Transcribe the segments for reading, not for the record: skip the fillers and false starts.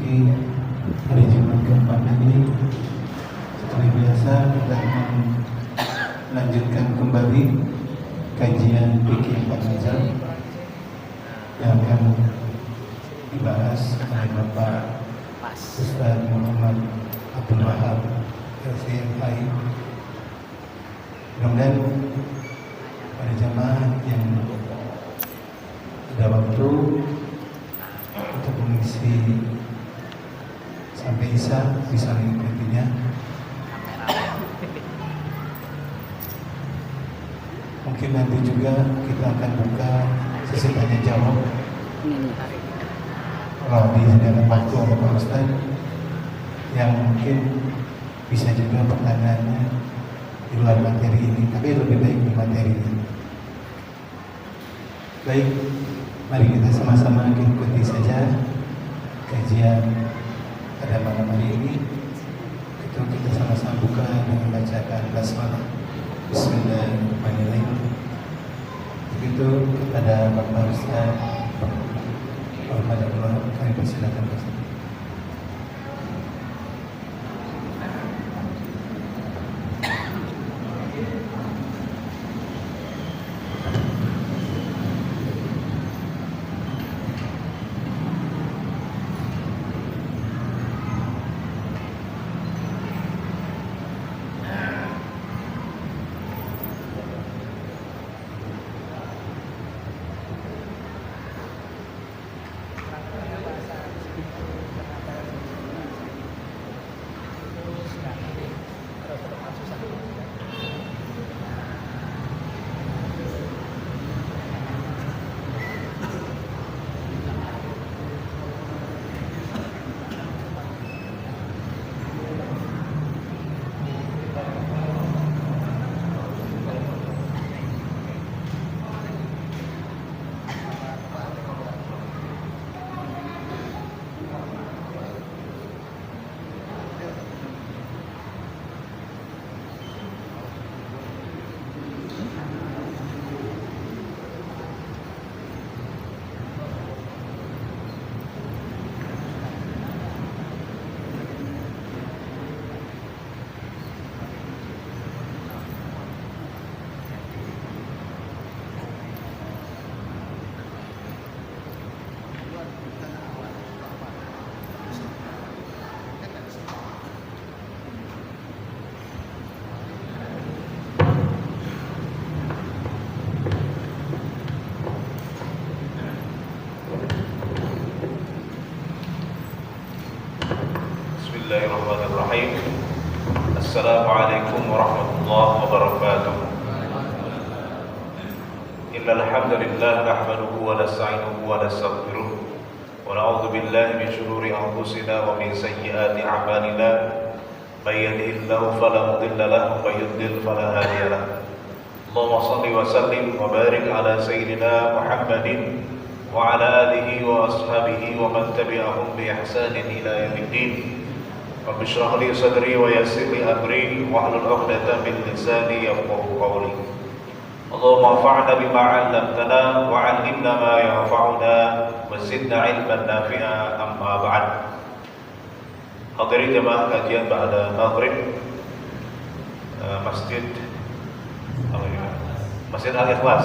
memasuki hari Jumat keempat ini, seperti biasa kita akan melanjutkan kembali kajian fikih empat mazhab yang akan dibahas oleh Bapak Ustaz Muhammad Abdul Wahab LCMI. Mudah-mudahan pada jamaah yang ada waktu untuk mengisi sampai Isya bisa mengikutinya. Mungkin nanti juga kita akan buka sesi tanya jawab. Kalau disediakan waktu oleh Pak Ustaz, yang mungkin bisa juga pertanyaannya di luar materi ini, tapi lebih baik di materi ini. Baik, mari kita sama-sama ikuti saja kajian pada malam hari ini. Itu kita sama-sama buka dengan bacaan basmalah. Bismillahirrahmanirrahim. Begitu kepada Bapak Ustaz Muhammad Abdul Wahab, kami persilakan Ustaz. Bismillahirrahmanirrahim. Assalamualaikum warahmatullahi wabarakatuh. Innal hamdalillah nahmaduhu wa nasta'inuhu wa nastaghfiruh wa na'udzu billahi min shururi anfusina wa min sayyiati a'malina. May yahdihillahu fala mudilla lahu wa may yudlil fala hadiya lahu. Allahumma shalli wa sallim wa barik ala sayyidina Muhammadin wa ala alihi wa ashabihi wa man tabi'ahum bi ihsanin ila yaumiddin. Rabbi shrah li sadri wa yassir li amri wahlul 'uqdatam min lisani yafqahu qawli. Allahumma anfa'na bima 'allamtana wa 'allimna ma yanfa'una wa zidna 'ilman nafi'a, amma ba'd. Hadirin jemaah kajian ba'da maghrib Masjid Al-Ikhlas,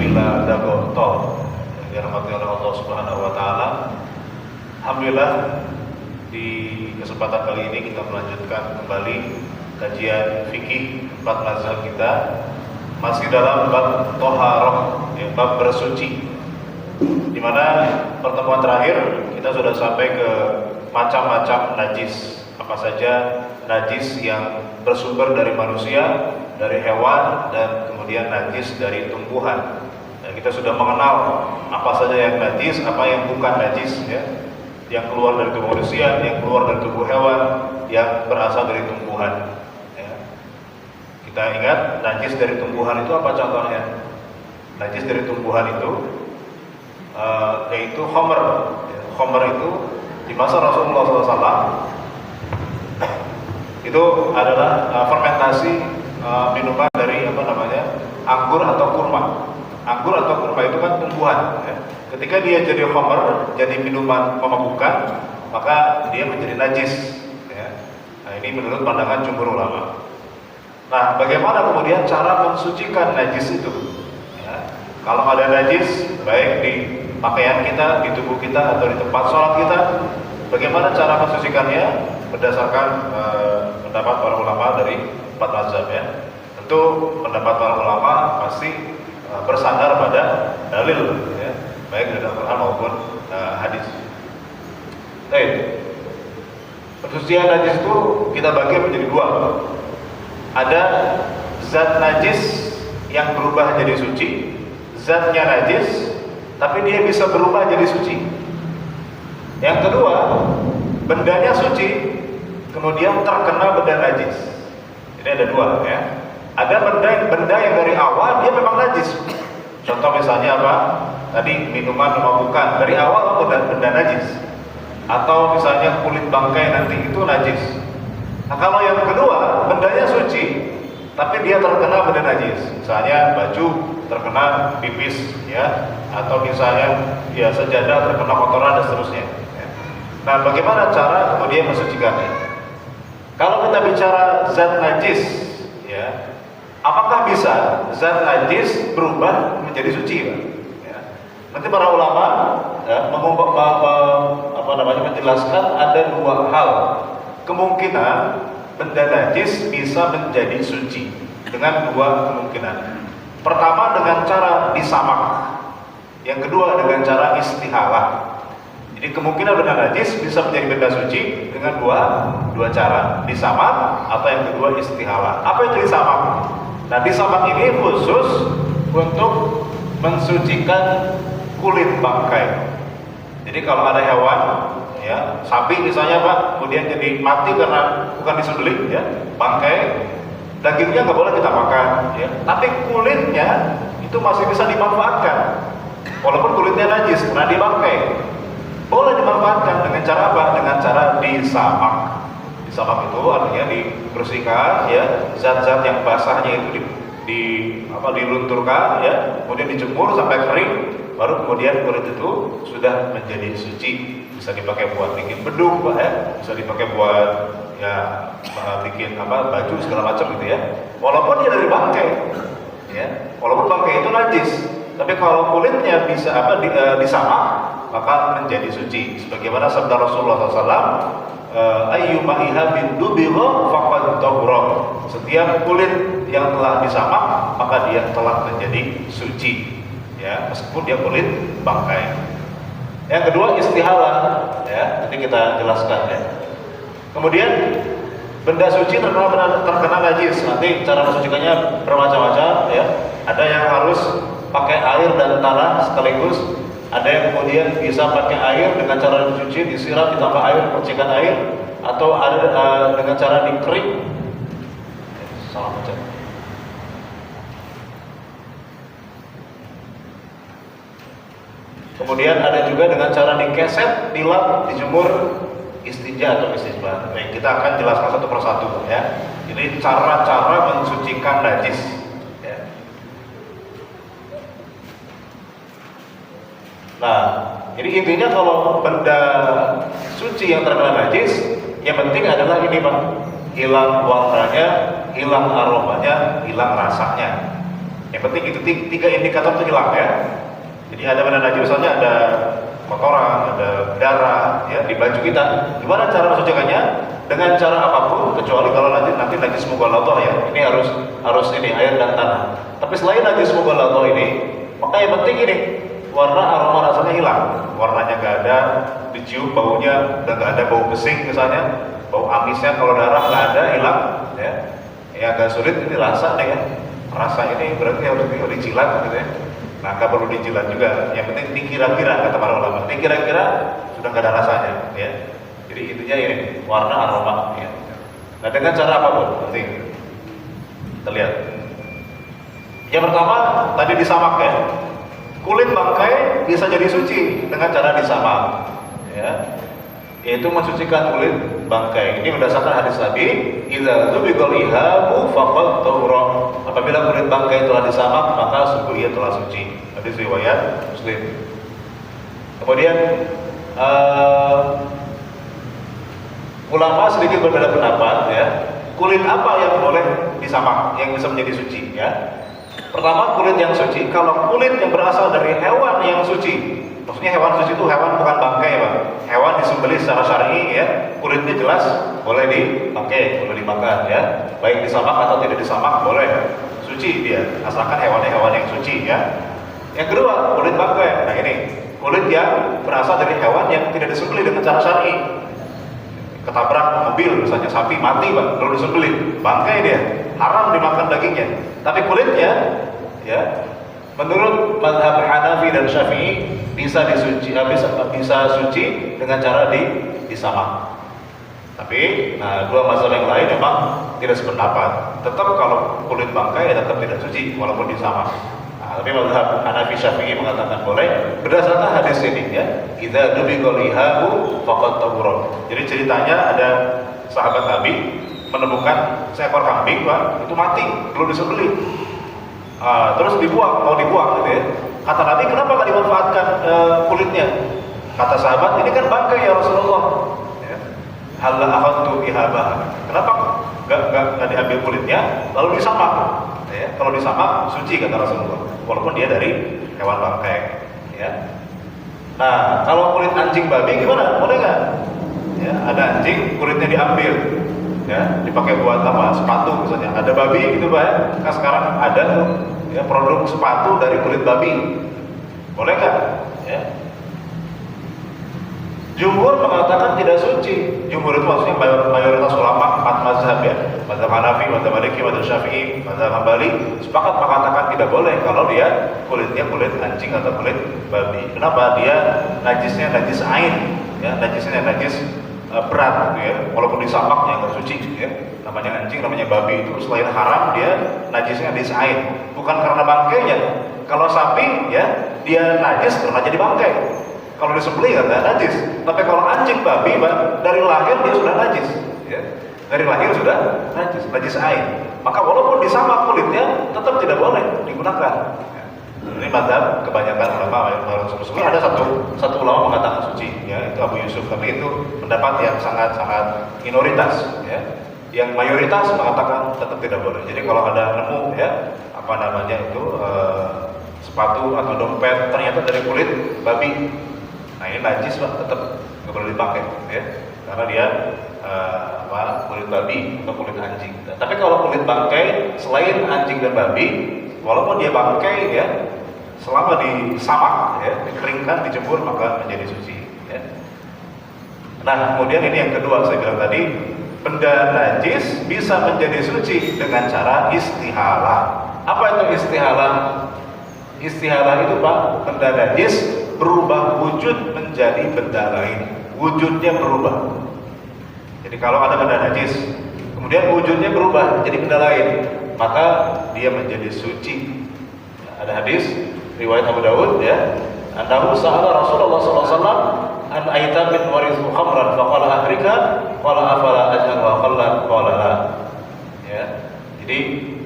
Villa Dago Tol, yang dirahmati oleh Allah Subhanahu wa taala. Alhamdulillah, di kesempatan kali ini kita melanjutkan kembali kajian fikih empat mazhab kita, masih dalam bab toharoh, bab bersuci, di mana pertemuan terakhir kita sudah sampai ke macam-macam najis, apa saja najis yang bersumber dari manusia, dari hewan, dan kemudian najis dari tumbuhan. Dan kita sudah mengenal apa saja yang najis, apa yang bukan najis, ya, yang keluar dari tubuh manusia, yang keluar dari tubuh hewan, yang berasal dari tumbuhan. Ya. Kita ingat najis dari tumbuhan itu apa contohnya? Najis dari tumbuhan itu yaitu khamr. Ya, khamr itu di masa Rasulullah SAW itu adalah fermentasi minuman dari anggur atau kurma. Anggur atau kurma itu kan tumbuhan. kesubuhan. Ya. Ketika dia jadi khamr, jadi minuman memabukkan, maka dia menjadi najis. Ya. Nah, ini menurut pandangan jumhur ulama. Nah, bagaimana kemudian cara mensucikan najis itu? Ya. Kalau ada najis, baik di pakaian kita, di tubuh kita, atau di tempat sholat kita, bagaimana cara mensucikannya? Berdasarkan pendapat para ulama dari 4 mazhab ya. Tentu pendapat para ulama pasti bersandar pada dalil ya, baik dari Al-Quran maupun hadis. Baik. Pensucian najis itu kita bagi menjadi 2. Ada zat najis yang berubah jadi suci, zatnya najis tapi dia bisa berubah jadi suci. Yang kedua, bendanya suci kemudian terkena benda najis. Jadi ada 2 ya. Ada benda yang dari awal dia memang najis. Contoh misalnya apa? Tadi minuman memabukkan, dari awal benda najis. Atau misalnya kulit bangkai nanti itu najis. Nah, kalau yang kedua, bendanya suci tapi dia terkena benda najis. Misalnya baju terkena pipis ya, atau misalnya ya sejadah terkena kotoran dan seterusnya ya. Nah, bagaimana cara kemudian mensucikannya? Kalau kita bicara zat najis, ya, apakah bisa zat najis berubah menjadi suci, Pak? Ya. Nanti para ulama ya, menjelaskan ada 2 hal kemungkinan benda najis bisa menjadi suci dengan 2 kemungkinan. Pertama dengan cara disamak, yang kedua dengan cara istihalah. Jadi kemungkinan benda najis bisa menjadi benda suci dengan dua cara, disamak atau yang kedua istihalah. Apa itu disamak? Nah, disamak ini khusus untuk mensucikan kulit bangkai. Jadi kalau ada hewan, ya sapi misalnya Pak, kemudian jadi mati karena bukan disembelih, ya bangkai, dagingnya nggak boleh kita makan, ya. Tapi kulitnya itu masih bisa dimanfaatkan, walaupun kulitnya najis karena dibangkai. Boleh dimanfaatkan dengan cara apa? Dengan cara disamak. Disamak itu artinya dibersihkan, ya, zat-zat yang basahnya itu dilunturkan, ya, kemudian dijemur sampai kering, baru kemudian kulit itu sudah menjadi suci. Bisa dipakai buat bikin beduk, Pak, ya, bisa dipakai buat ya bikin baju segala macam gitu ya. Walaupun dia dari bangkai, ya, walaupun bangkai itu najis, tapi kalau kulitnya bisa disamak, maka menjadi suci. Sebagaimana sabda Rasulullah SAW, ayyuma ihabin dubigha faqad tahura. Setiap kulit yang telah disamak, maka dia telah menjadi suci. Ya, meskipun dia kulit bangkai. Yang kedua istihalah, ya, nanti kita jelaskan ya. Kemudian benda suci terkena najis. Nanti cara mensucikannya bermacam-macam ya. Ada yang harus pakai air dan tanah sekaligus. Ada yang kemudian bisa pakai air dengan cara dicuci, disiram, ditambah air, percikan air, atau ada dengan cara dikering. Salah macam. Kemudian ada juga dengan cara dikeset, dilap, dijemur, istinja atau istisbah. Baik, kita akan jelaskan satu persatu ya. Ini cara-cara mensucikan najis. Ya. Nah, jadi intinya kalau benda suci yang terkena najis, yang penting adalah ini Pak, hilang warnanya, hilang aromanya, hilang rasanya. Yang penting itu 3 indikator itu hilang ya. Jadi ada benda najis, misalnya ada kotoran, ada darah ya di baju kita. Gimana cara mensucikannya? Dengan cara apapun, kecuali kalau nanti najis mughalladhah ya. Ini harus ini air dan tanah. Tapi selain najis mughalladhah ini, maka yang penting ini warna, aroma, rasanya hilang. Warnanya nggak ada, dicium baunya udah nggak ada, bau pesing misalnya, bau amisnya kalau darah nggak ada, hilang ya. Ya agak sulit ini rasa deh ya. Rasa ini berarti harus dijilat gitu ya. Nah, nggak perlu dijilat juga. Yang penting dikira-kira, kata para ulama. Dikira-kira sudah nggak ada rasanya, ya. Jadi intinya ini warna, aroma, ya. Nah, dengan cara apapun, nanti kita lihat. Yang pertama tadi disamak ya. Kulit bangkai bisa jadi suci dengan cara disamak, ya. Yaitu mensucikan kulit bangkai. Ini berdasarkan hadis Nabi, idza tubiqal ihabu faqad tahura. Apabila kulit bangkai telah disamak, maka sungguh ia telah suci. Hadis riwayat Muslim. Kemudian ulama sedikit berbeda pendapat ya. Kulit apa yang boleh disamak, yang bisa menjadi suci ya? Pertama, kulit yang suci. Kalau kulit yang berasal dari hewan yang suci, maksudnya hewan suci itu hewan bukan bangkai, Pak. Hewan disembelih secara syar'i ya, kulitnya jelas boleh dipakai, boleh dimakan ya. Baik disamak atau tidak disamak boleh, suci dia, asalkan hewannya hewan yang suci ya. Yang kedua, kulit bangkai. Nah ini, kulit yang berasal dari hewan yang tidak disembelih dengan cara syar'i. Ketabrak mobil misalnya, sapi mati Pak, belum disembelih, bangkai dia, haram dimakan dagingnya. Tapi kulitnya ya, menurut mazhab Hanafi dan Syafi'i bisa disuci, bisa suci dengan cara disamak. Tapi dua mazhab yang lain memang tidak sependapat. Tetap kalau kulit bangkai tetap tidak suci walaupun disamak. Tapi mazhab Hanafi Syafi'i mengatakan boleh berdasarkan hadis ini ya. Idza dubiqal ihabu faqad tahura. Jadi ceritanya ada sahabat Nabi menemukan seekor kambing Pak, itu mati, belum disembelih. Terus mau dibuang gitu ya. Kata Nabi, kenapa nggak dimanfaatkan kulitnya? Kata sahabat, ini kan bangkai ya Rasulullah. Ya. Hal akhadtu ihabah. Kenapa nggak diambil kulitnya lalu disamak? Ya, kalau disamak suci kata Rasulullah, walaupun dia dari hewan bangkai. Ya. Nah, kalau kulit anjing babi gimana? Boleh nggak? Ya, ada anjing kulitnya diambil, ya, dipakai buat apa? Sepatu misalnya. Ada babi gitu Pak. Kan sekarang ada ya produk sepatu dari kulit babi. Boleh nggak? Ya. Jumhur mengatakan tidak suci. Jumhur itu maksudnya mayoritas ulama 4 mazhab ya. Mazhab Hanafi, mazhab Maliki, mazhab Syafi'i, mazhab Hambali sepakat mengatakan tidak boleh kalau dia kulitnya kulit anjing atau kulit babi. Kenapa? Dia najisnya najis ain, ya, najisnya najis berat gitu ya. Walaupun disamaknya nggak suci gitu ya. Namanya anjing, namanya babi itu selain haram dia najisnya najis ain. Bukan karena bangkainya. Kalau sapi ya dia najis karena jadi bangkai. Kalau disembelih nggak najis, tapi kalau anjing babi dari lahir dia sudah najis, ya. Dari lahir sudah najis ain. Maka walaupun disamak kulitnya tetap tidak boleh digunakan. Ya. Ini mazhab kebanyakan ulama. Sebenarnya ada satu ulama mengatakan suci, ya itu Abu Yusuf, tapi itu pendapat yang sangat minoritas, ya. Yang mayoritas mengatakan tetap tidak boleh. Jadi kalau ada nemu ya apa namanya itu sepatu atau dompet ternyata dari kulit babi. Nah ini najis Pak, tetap nggak boleh dipakai ya, karena dia kulit babi atau kulit anjing. Tapi kalau kulit bangkai selain anjing dan babi, walaupun dia bangkai ya, selama disamak ya, dikeringkan, dijemur maka menjadi suci. Ya. Nah kemudian ini yang kedua saya bilang tadi, benda najis bisa menjadi suci dengan cara istihalah. Apa itu istihalah? Istihalah itu Pak, benda najis berubah wujud menjadi benda lain. Wujudnya berubah. Jadi kalau ada benda najis, kemudian wujudnya berubah menjadi benda lain, maka dia menjadi suci. Ada hadis riwayat Abu Dawud ya, annahu sa'ala Rasulullah sallallahu alaihi wasallam an aitamin warithu khamran faqala ahrika qala afala ajal wa khallan qala la. Ya. Jadi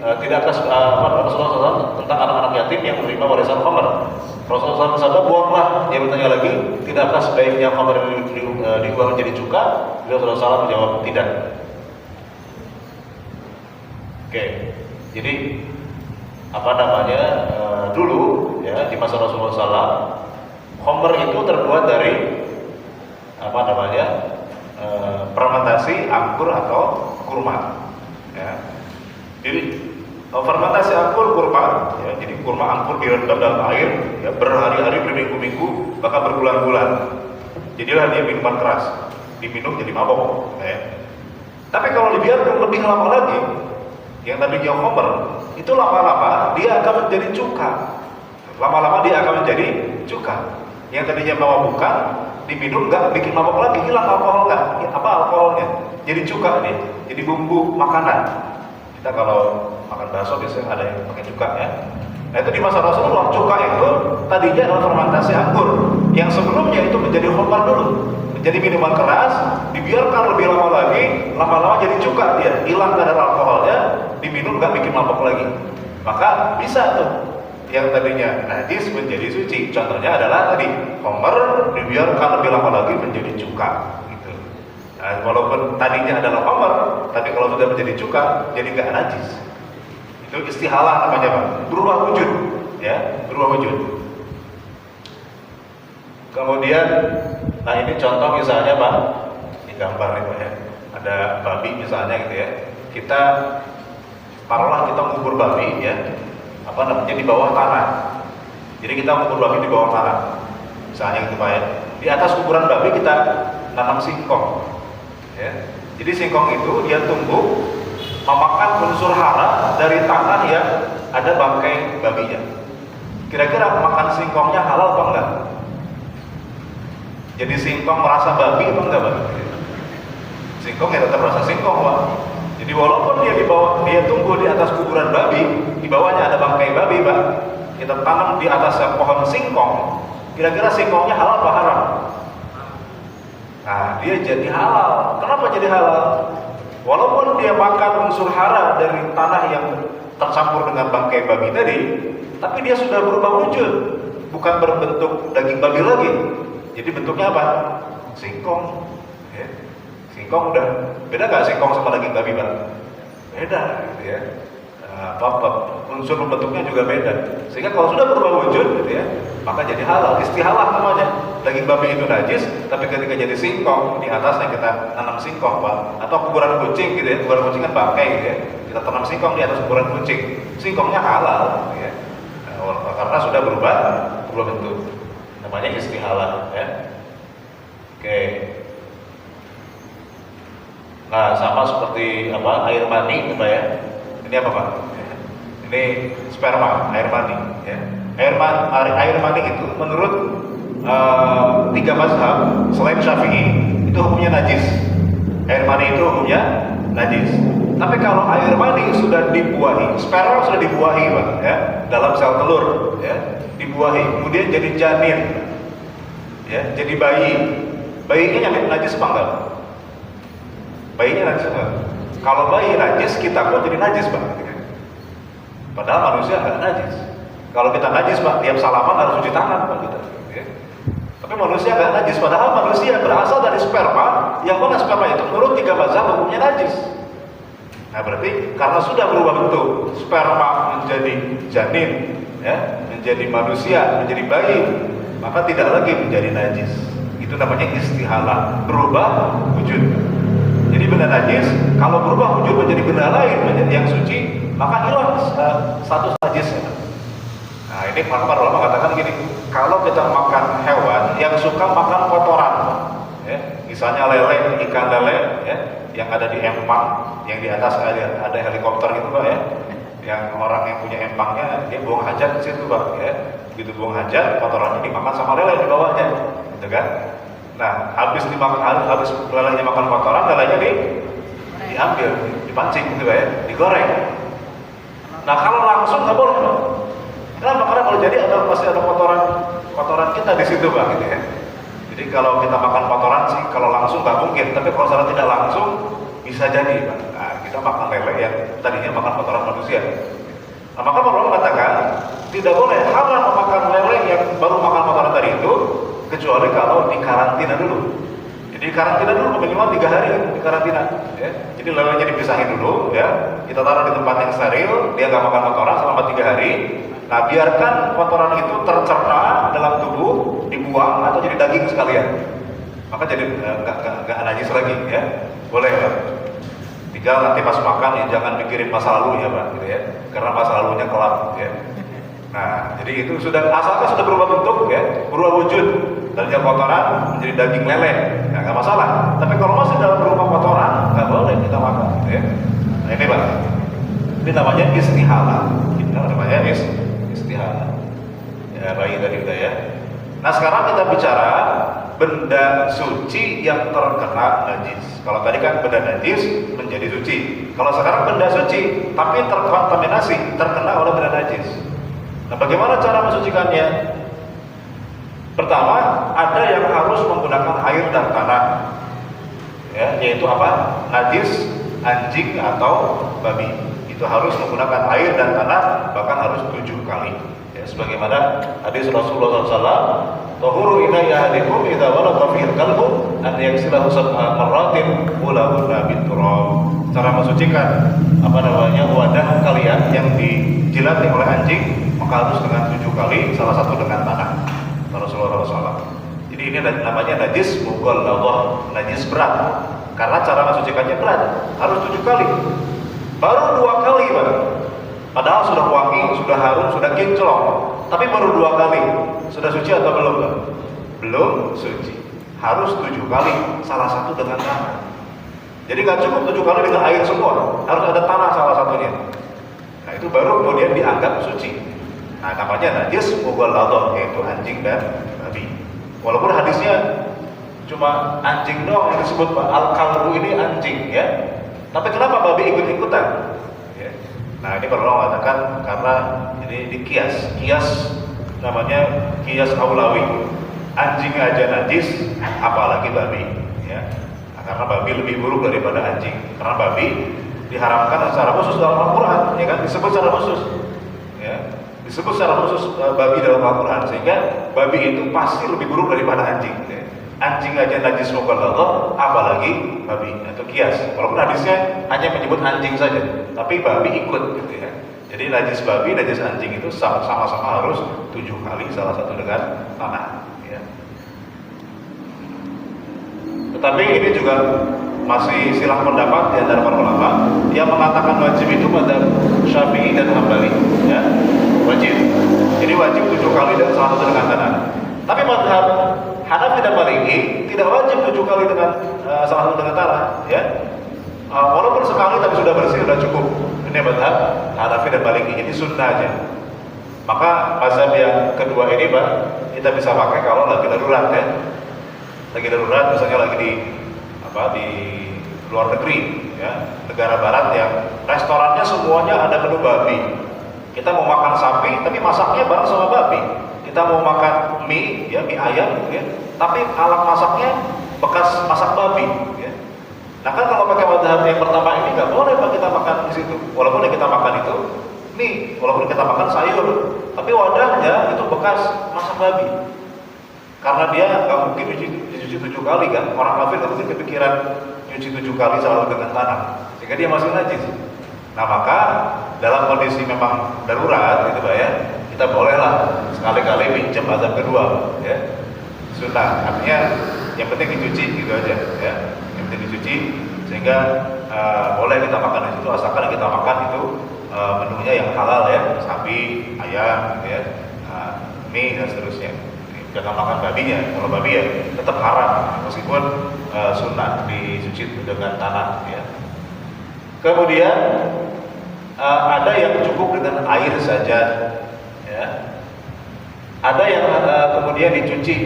tidakkah Rasulullah SAW tentang anak-anak yatim yang menerima warisan khamr. Rasulullah SAW buanglah. Dia bertanya lagi, tidakkah sebaiknya khamr dibuang menjadi cuka? Beliau SAW menjawab tidak. Oke, jadi apa namanya dulu ya di masa Rasulullah SAW, khamr itu terbuat dari apa namanya fermentasi anggur atau kurma. Ya. Jadi fermentasi anggur kurma, ya, jadi kurma anggur direndam dalam air, ya, berhari-hari, berminggu-minggu, bahkan berbulan-bulan. Jadilah dia minuman keras, diminum jadi mabok. Ya. Tapi kalau dibiarkan lebih lama lagi, yang tadinya khamr, itu lama-lama dia akan menjadi cuka. Lama-lama dia akan menjadi cuka. Yang tadinya memabukkan, diminum nggak bikin mabok lagi, hilang alkoholnya. Apa alkoholnya? Jadi cuka dia, jadi bumbu makanan. Kita kalau makan bakso biasanya ada yang pakai cuka ya. Nah itu di masa Rasulullah, cuka itu tadinya adalah fermentasi anggur yang sebelumnya itu menjadi khamr dulu, jadi minuman keras, dibiarkan lebih lama lagi, lama-lama jadi cuka dia, hilang kadar alkoholnya, diminum nggak bikin mabok lagi. Maka bisa tuh yang tadinya najis menjadi suci. Contohnya adalah tadi homer dibiarkan lebih lama lagi menjadi cuka. Gitu. Nah, walaupun tadinya adalah homer, tapi kalau sudah menjadi cuka, jadi nggak najis. Itu istihalah namanya, Pak. Berubah wujud, ya, berubah wujud. Kemudian, nah ini contoh misalnya, Pak, ini gambar nih, Pak, ya. Ada babi misalnya gitu ya. Kita taruhlah kita ngubur babi, ya, apa namanya, di bawah tanah. Jadi kita ngubur babi di bawah tanah, misalnya gitu, Pak, ya. Di atas kuburan babi kita nanam singkong, ya. Jadi singkong itu dia tumbuh memakan unsur hara dari tanah yang ada bangkai babinya. Kira-kira makan singkongnya halal apa enggak? Jadi singkong merasa babi apa enggak, Pak? Singkong ya tetap merasa singkong, Pak. Jadi walaupun dia dia tumbuh di atas kuburan babi, di bawahnya ada bangkai babi, Pak. Kita tanam di atas pohon singkong. Kira-kira singkongnya halal apa haram? Nah, dia jadi halal. Kenapa jadi halal? Walaupun dia makan unsur hara dari tanah yang tercampur dengan bangkai babi tadi, tapi dia sudah berubah wujud, bukan berbentuk daging babi lagi. Jadi bentuknya apa? Singkong. Ya. Singkong udah beda nggak singkong sama daging babi, Pak? Beda, gitu ya. Unsur bentuknya juga beda. Sehingga kalau sudah berubah wujud, gitu ya, maka jadi halal. Istihalah namanya. Daging babi itu najis, tapi ketika jadi singkong, di atasnya kita tanam singkong, Pak. Atau kuburan kucing, gitu ya. Kuburan kucing kan bangkai, gitu ya. Kita tanam singkong di atas kuburan kucing. Singkongnya halal, gitu ya. Karena sudah berubah bentuk. Namanya istihalah, ya. Oke. Nah, sama seperti apa, air mani, Pak, ya. Ini apa, Pak? Ini sperma, air mani, ya. Air mani itu menurut 3 mazhab selain Syafi'i itu hukumnya najis. Air mani itu hukumnya najis. Tapi kalau air mani sudah dibuahi, sperma sudah dibuahi, Pak, ya, dalam sel telur, ya, dibuahi, kemudian jadi janin, ya, jadi bayi. Bayinya yang najis apa enggak? Bayinya najis apa? Kalau bayi najis, kita pun jadi najis, Pak. Padahal manusia nggak najis. Kalau kita najis, Pak, tiap salaman harus cuci tangan, Pak, kita. Ya. Tapi manusia nggak najis. Padahal manusia berasal dari sperma, yang mana sperma itu menurut 3 mazhab hukumnya najis. Nah, berarti karena sudah berubah bentuk, sperma menjadi janin, ya, menjadi manusia, menjadi bayi, maka tidak lagi menjadi najis. Itu namanya istihalah, berubah wujud. Jadi benda najis, kalau berubah wujud menjadi benda lain, menjadi yang suci, maka hilang status najisnya. Nah, ini para ulama mengatakan gini, kalau kita makan hewan yang suka makan kotoran, ya, misalnya lele, ikan lele, ya, yang ada di empang, yang di atas ada helikopter gitu, Pak, ya, yang orang yang punya empangnya dia buang hajat di situ, Pak, ya. Begitu buang hajat, kotorannya dimakan sama lele di bawahnya, gitu kan? Nah, habis lelenya makan kotoran, lelenya diambil, dipancing, gitu, Pak, ya, digoreng. Nah, kalau langsung nggak boleh, Pak. Kenapa? Karena kalau jadi pasti ada kotoran kita di situ, Pak, gitu ya. Jadi kalau kita makan kotoran sih, kalau langsung nggak mungkin. Tapi kalau secara tidak langsung bisa jadi, Pak. Nah, kita makan lele yang tadinya makan kotoran manusia. Nah, maka para ulama mengatakan tidak boleh haram memakan lele yang baru makan kotoran tadi itu, kecuali kalau dikarantina dulu. Jadi karantina dulu minimal 3 hari di karantina, ya. Jadi lelenya dipisahin dulu, ya. Kita taruh di tempat yang steril, dia nggak makan kotoran selama 3 hari. Nah, biarkan kotoran itu tercerna dalam tubuh, dibuang atau jadi daging sekalian. Maka jadi nggak najis lagi, ya. Boleh, Pak. Tinggal nanti pas makan ya jangan pikirin masa lalu, ya, Pak, gitu ya. Karena masa lalunya kelam, ya. Nah, jadi itu sudah asalkan sudah berubah bentuk, ya, berubah wujud. Dari kotoran menjadi daging lele, ya, nggak masalah. Tapi kalau masih dalam berupa kotoran, nggak boleh kita makan, gitu ya. Nah, ini, Pak, ini namanya istihalah. Ini namanya istihalah. Ya, bayi tadi udah, ya. Nah, sekarang kita bicara benda suci yang terkena najis. Kalau tadi kan benda najis menjadi suci. Kalau sekarang benda suci tapi terkontaminasi, terkena oleh benda najis. Nah, bagaimana cara mensucikannya? Pertama, ada yang harus menggunakan air dan tanah, ya, yaitu apa? Najis, anjing atau babi. Itu harus menggunakan air dan tanah, bahkan harus 7 kali. Ya, sebagaimana hadis Rasulullah SAW, "Tahuru inaya ahadikum idza walagha fil qalbu an yaghsilahu sab'a marratin ulahunna biturab." Cara mensucikan wadah kalian yang dijilati oleh anjing, maka harus dengan 7 kali, salah satu dengan tanah. Rasulullah SAW. Jadi ini namanya najis mughalladhah, najis berat. Karena cara mensucikannya berat, harus 7 kali. Baru 2 kali, Pak. Padahal sudah wangi, sudah harum, sudah kinclong. Tapi baru 2 kali. Sudah suci atau belum, Pak? Belum suci. Harus 7 kali, salah satu dengan tanah. Jadi nggak cukup 7 kali dengan air semua, harus ada tanah salah satunya. Nah itu baru kemudian dianggap suci. Nah namanya najis mughalladhah, yaitu anjing dan babi. Walaupun hadisnya cuma anjing doang yang disebut, Pak. Al-kalbu ini anjing, ya. Tapi kenapa babi ikut-ikutan? Ya. Nah ini perlu mengatakan karena ini dikias, kias namanya kias aulawi. Anjing aja najis, apalagi babi, ya. Nah, karena babi lebih buruk daripada anjing. Karena babi diharamkan secara khusus dalam Al-Quran, ya kan? Disebut secara khusus, ya. Disebut secara khusus babi dalam Al-Quran, sehingga babi itu pasti lebih buruk daripada anjing, ya. Anjing aja najis mughalladhah, apalagi babi atau kias. Walaupun hadisnya hanya menyebut anjing saja, tapi babi ikut, gitu ya. Jadi najis babi, najis anjing itu sama-sama harus 7 kali, salah satu dengan tanah, ya. Tetapi ini juga masih silang pendapat di antara para ulama yang mengatakan wajib itu pada Syafi'i dan Hambali, ya. Wajib. Jadi wajib 7 kali dan salah satu dengan tanah. Tapi mazhab Hanafi dan Maliki tidak wajib 7 kali dengan salah satu dengan tanah, ya. Walaupun sekali tapi sudah bersih sudah cukup. Ini mazhab Hanafi dan Maliki, ini sunnah aja. Maka mazhab yang kedua ini, Pak, kita bisa pakai kalau lagi darurat, ya. Lagi darurat, misalnya lagi di luar negeri, ya, negara barat yang restorannya semuanya ada menu babi. Kita mau makan sapi, tapi masaknya bareng sama babi. Kita mau makan mie, ya, mie ayam, ya, tapi alat masaknya bekas masak babi, ya. Nah kan kalau pakai mazhab yang pertama ini nggak boleh, Pak, kita makan di situ. Walaupun yang kita makan itu mie, walaupun kita makan sayur, tapi wadahnya itu bekas masak babi. Karena dia nggak mungkin dicuci 7 kali, kan? Orang kafir nggak mungkin kepikiran nyuci 7 kali selalu dengan tanah, sehingga dia masih najis. Nah maka dalam kondisi memang darurat, gitu, Pak, ya, kita bolehlah sekali-kali pinjam mazhab kedua, ya. Sunnah, artinya yang penting dicuci, gitu aja, ya. Yang penting dicuci, sehingga boleh kita makan di situ asalkan kita makan itu menunya yang halal, ya, sapi, ayam, ya, mie dan seterusnya. Jangan makan babinya. Kalau babi ya tetap haram, meskipun sunnah dicuci dengan tanah, ya. Kemudian ada yang cukup dengan air saja, ya. Ada yang kemudian dicuci,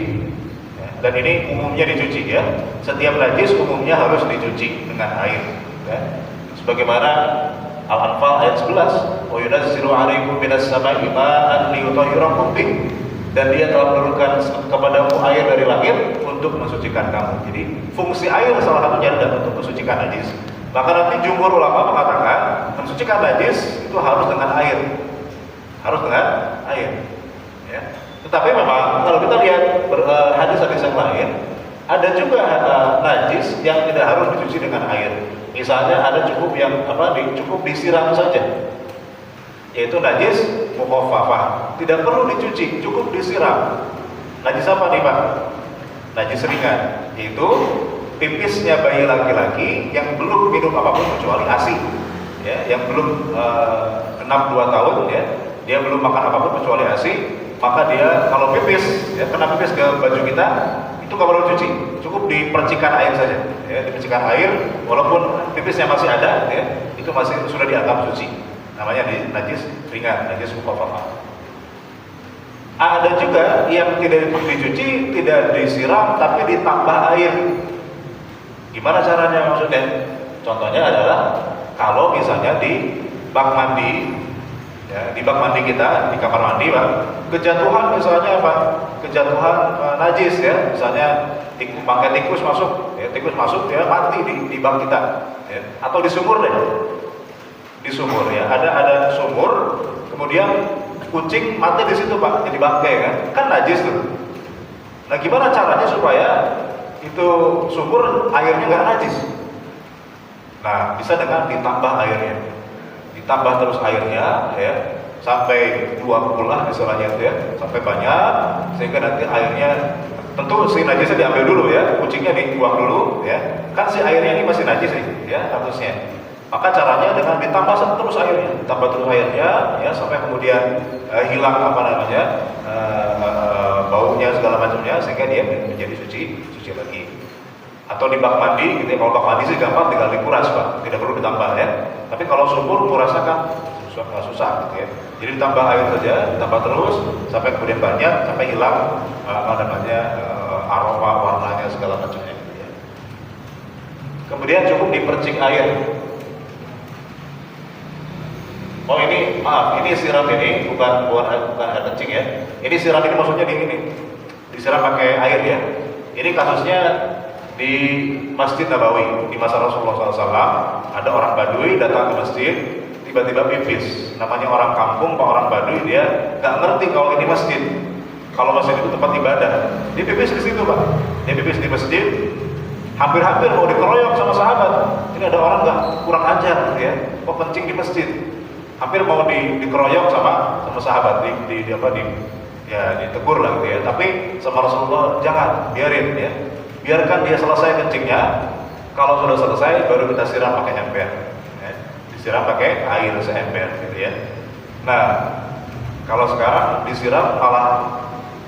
ya. Dan ini umumnya dicuci, ya. Setiap najis umumnya harus dicuci dengan air, ya. Sebagaimana Al-Anfal ayat 11, "Wa yunazzilu 'alaikum minas sama'i ma'an liyutahhirakum bih." Dan dia telah menurunkan kepadamu air dari langit untuk mensucikan kamu. Jadi fungsi air salah satunya adalah untuk mensucikan najis. Maka nanti jumhur ulama mengatakan mensucikan najis itu harus dengan air, ya. Tetapi memang kalau kita lihat hadis-hadis yang lain, ada juga najis yang tidak harus dicuci dengan air. Misalnya ada cukup disiram saja, yaitu najis mukhaffafah, tidak perlu dicuci, cukup disiram. Najis apa nih, Pak? Najis ringan, yaitu pipisnya bayi laki-laki yang belum minum apapun kecuali ASI, ya, yang belum genap 2 tahun, ya, dia belum makan apapun kecuali ASI, maka dia kalau pipis, ya, kena pipis ke baju kita, itu nggak perlu cuci, cukup dipercikan air saja, ya, dipercikan air, walaupun pipisnya masih ada, ya, itu masih sudah dianggap suci. Namanya najis ringan, najis mukhaffafah. Ada juga yang tidak dicuci, tidak disiram, tapi ditambah air. Gimana caranya maksudnya? Contohnya adalah kalau misalnya di bak mandi, Ya, di bak mandi kita, di kamar mandi, Pak, kejatuhan misalnya apa? Kejatuhan najis ya, misalnya bangkai tikus masuk, ya, tikus masuk ya mati di bak kita, ya. Atau di sumur deh, di sumur ya, ada sumur, kemudian kucing mati di situ Pak, jadi bangkai kan najis tuh. Nah gimana caranya supaya itu sumur airnya nggak najis? Nah bisa dengan ditambah airnya. Ditambah terus airnya ya sampai 2 bulan misalnya itu ya, sampai banyak sehingga nanti airnya tentu si najisnya diambil dulu ya, kucingnya dibuang dulu ya, kan si airnya ini masih najis ya harusnya. Maka caranya dengan ditambah terus airnya, ditambah terus airnya ya sampai kemudian hilang apa namanya baunya segala macamnya sehingga dia menjadi suci lagi. Atau di bak mandi gitu ya, kalau bak mandi sih gampang tinggal dikuras Pak, tidak perlu ditambah ya. Tapi kalau sumur kurasnya kan susah gitu ya. Jadi ditambah air saja, ditambah terus sampai kemudian banyak, sampai hilang apa namanya aroma, warnanya segala macamnya gitu ya. Kemudian cukup dipercik air. Oh ini maaf, ini siram ini bukan air kencing ya. Ini siram ini maksudnya disiram pakai air ya. Ini kasusnya di Masjid Nabawi di masa Rasulullah SAW. Ada orang Baduy datang ke masjid, tiba-tiba pipis. Namanya orang kampung, Pak, orang Baduy, dia nggak ngerti kalau ini masjid. Kalau masjid itu tempat ibadah, dia pipis di situ Pak. Dia pipis di masjid, hampir-hampir mau dikeroyok sama sahabat. Ini ada orang nggak kurang ajar gitu ya, kok kencing di masjid. Hampir mau dikeroyok sama sahabat, ditegur lah gitu ya. Tapi sama Rasulullah jangan, biarin ya. Biarkan dia selesai kencingnya. Kalau sudah selesai baru kita siram pakai ember ya. Disiram pakai air seember gitu ya. Nah kalau sekarang disiram malah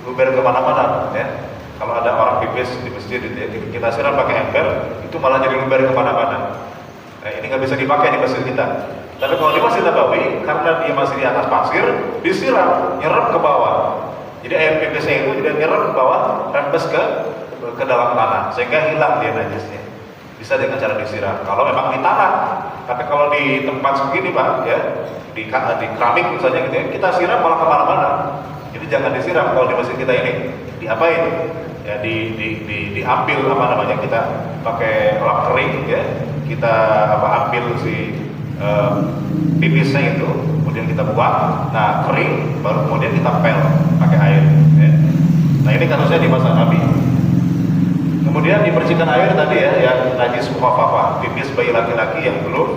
luber kemana-mana ya. Kalau ada orang pipis di masjid gitu ya, kita siram pakai ember, itu malah jadi luber kemana-mana. Nah ini nggak bisa dipakai di masjid kita. Tapi kalau di Masjid Nabawi, karena dia masih di atas pasir, disiram, nyerap ke bawah. Jadi air pipisnya itu jadi nyerap ke bawah, rembes ke dalam tanah, sehingga hilang dia najisnya. Bisa dengan cara disiram. Kalau memang di tanah, tapi kalau di tempat segini Pak, ya di keramik misalnya gitu ya, kita siram malah kemana-mana. Jadi jangan disiram. Kalau di masjid kita ini, diapain? Ya diambil apa namanya, kita pakai lap kering ya, kita ambil si pipisnya itu, kemudian kita buang, nah kering, baru kemudian kita pel pakai air ya. Nah ini kasusnya di masa Nabi. Kemudian dipercikan air tadi ya, yang najis mukhafafah, pipis bayi laki-laki yang belum